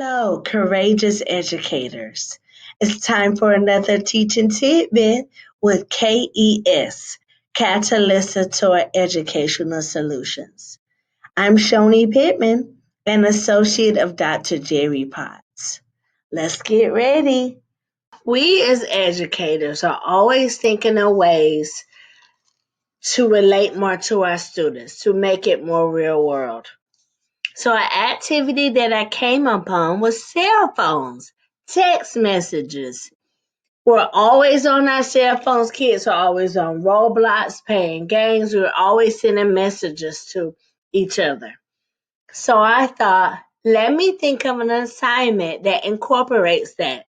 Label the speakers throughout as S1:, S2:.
S1: Hello, courageous educators. It's time for another teaching tidbit with KES, Catalysator Educational Solutions. I'm Shoni Pittman, an associate of Dr. Jerry Potts. Let's get ready. We as educators are always thinking of ways to relate more to our students, to make it more real world. So an activity that I came upon was cell phones, text messages. We're always on our cell phones. Kids are always on Roblox, playing games. We're always sending messages to each other. So I thought, let me think of an assignment that incorporates that.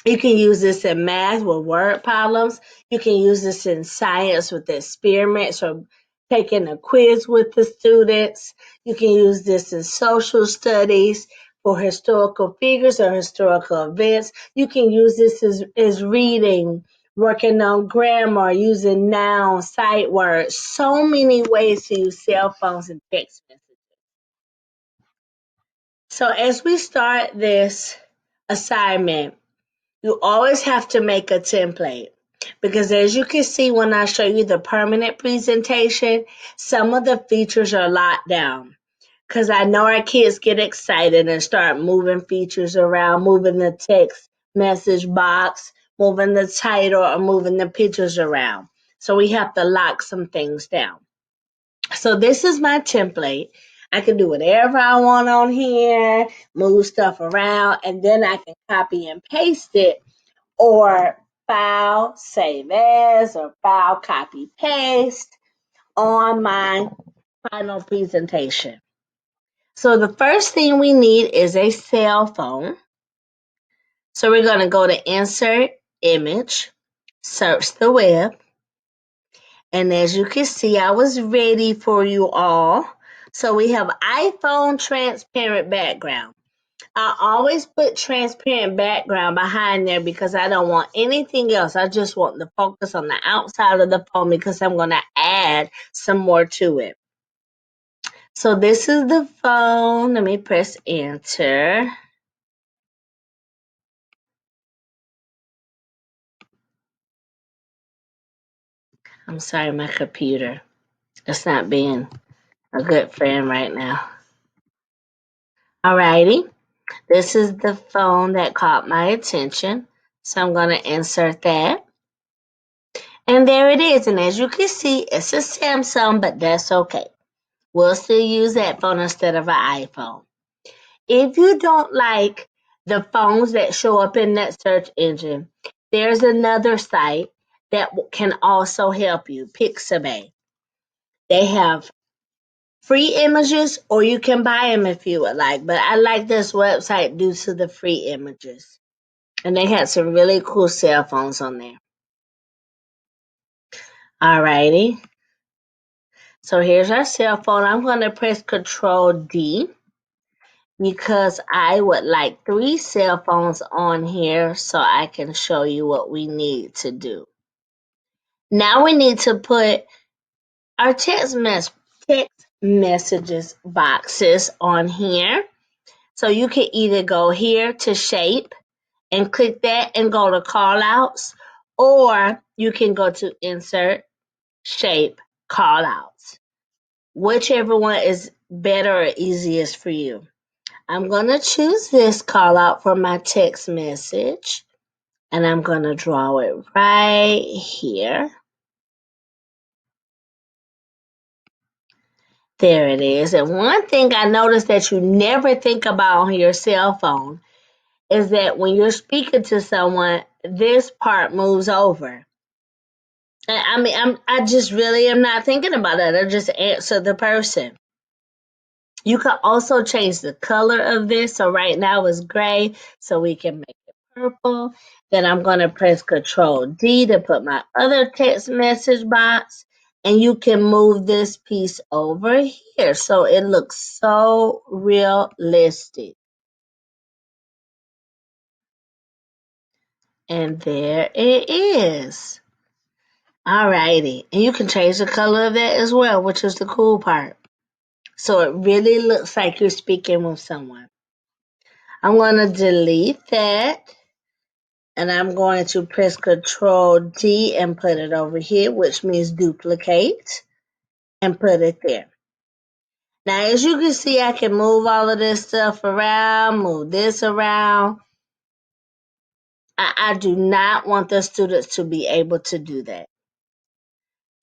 S1: You can use this in math with word problems. You can use this in science with experiments or taking a quiz with the students. You can use this in social studies for historical figures or historical events. You can use this as reading, working on grammar, using nouns, sight words. So many ways to use cell phones and text messages. So as we start this assignment, you always have to make a template because as you can see when I show you the permanent presentation, some of the features are locked down because I know our kids get excited and start moving features around, moving the text message box, moving the title, or moving the pictures around. So we have to lock some things down. So this is my template. I can do whatever I want on here, move stuff around, and then I can copy and paste it or file, save as, or file, copy, paste on my final presentation. So the first thing we need is a cell phone. So we're going to go to Insert, Image, search the web. And as you can see, I was ready for you all. So we have iPhone transparent background. I always put transparent background behind there because I don't want anything else. I just want the focus on the outside of the phone because I'm going to add some more to it. So this is the phone. Let me press enter. I'm sorry, my computer. It's not being a good friend right now. Alrighty. This is the phone that caught my attention. So I'm going to insert that. And there it is. And as you can see, it's a Samsung, but that's okay. We'll still use that phone instead of an iPhone. If you don't like the phones that show up in that search engine, there's another site that can also help you, Pixabay. They have free images or you can buy them if you would like. But I like this website due to the free images. And they had some really cool cell phones on there. Alrighty. So here's our cell phone. I'm going to press Control D because I would like 3 cell phones on here so I can show you what we need to do. Now we need to put our text messages boxes on here. So you can either go here to shape and click that and go to callouts, or you can go to insert, shape, callouts. Whichever one is better or easiest for you. I'm going to choose this call out for my text message, and I'm going to draw it right here. There it is. And one thing I noticed that you never think about on your cell phone is that when you're speaking to someone, this part moves over. And I just really am not thinking about it. I just answer the person. You can also change the color of this. So right now it's gray, so we can make it purple. Then I'm going to press Control D to put my other text message box. And you can move this piece over here so it looks so realistic. And there it is. Alrighty. And you can change the color of that as well, which is the cool part. So it really looks like you're speaking with someone. I'm going to delete that. And I'm going to press Control D and put it over here, which means duplicate, and put it there. Now, as you can see, I can move all of this stuff around, move this around. I do not want the students to be able to do that.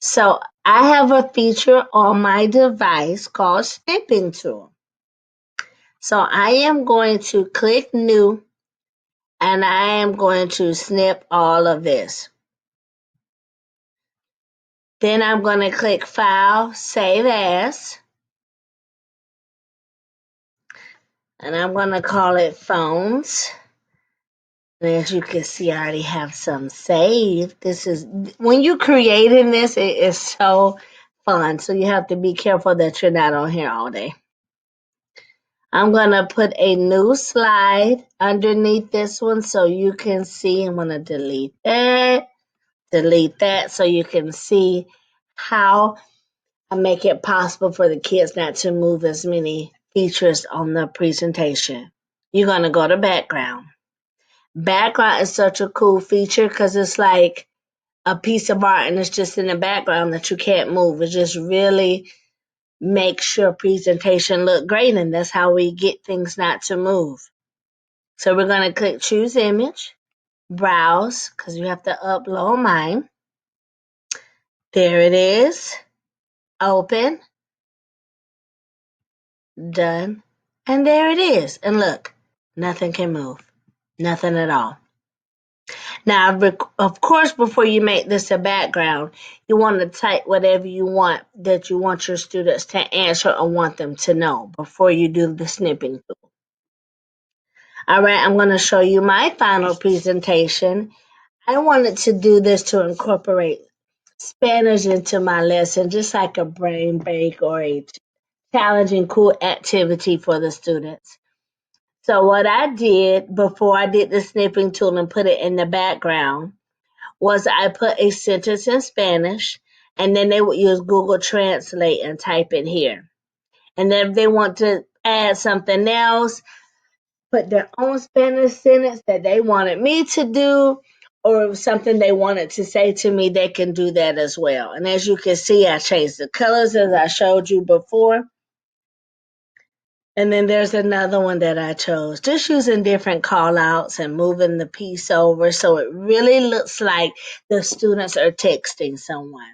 S1: So I have a feature on my device called Snipping Tool. So I am going to click New, and I am going to snip all of this. Then I'm going to click File, Save As, and I'm going to call it Phones. And as you can see, I already have some saved. This is, when you're creating this, it is so fun. So you have to be careful that you're not on here all day. I'm going to put a new slide underneath this one so you can see. I'm going to delete that so you can see how I make it possible for the kids not to move as many features on the presentation. You're going to go to background. Background is such a cool feature because it's like a piece of art and it's just in the background that you can't move. It just really makes your presentation look great, and that's how we get things not to move. So we're going to click Choose Image, Browse, because you have to upload mine. There it is. Open. Done. And there it is. And look, nothing can move. Nothing at all. Now, of course, before you make this a background, you want to type whatever you want that you want your students to answer or want them to know before you do the snipping tool. All right, I'm going to show you my final presentation. I wanted to do this to incorporate Spanish into my lesson, just like a brain break or a challenging, cool activity for the students. So what I did before I did the snipping tool and put it in the background was I put a sentence in Spanish, and then they would use Google Translate and type it here. And then if they want to add something else, put their own Spanish sentence that they wanted me to do, or something they wanted to say to me, they can do that as well. And as you can see, I changed the colors as I showed you before. And then there's another one that I chose, just using different call outs and moving the piece over so it really looks like the students are texting someone.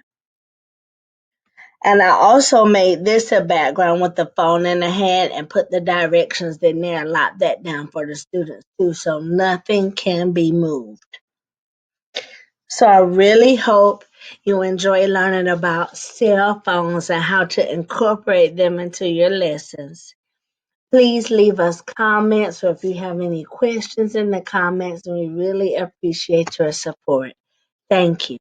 S1: And I also made this a background with the phone in the hand and put the directions in there and locked that down for the students too, so nothing can be moved. So I really hope you enjoy learning about cell phones and how to incorporate them into your lessons. Please leave us comments, or if you have any questions in the comments, we really appreciate your support. Thank you.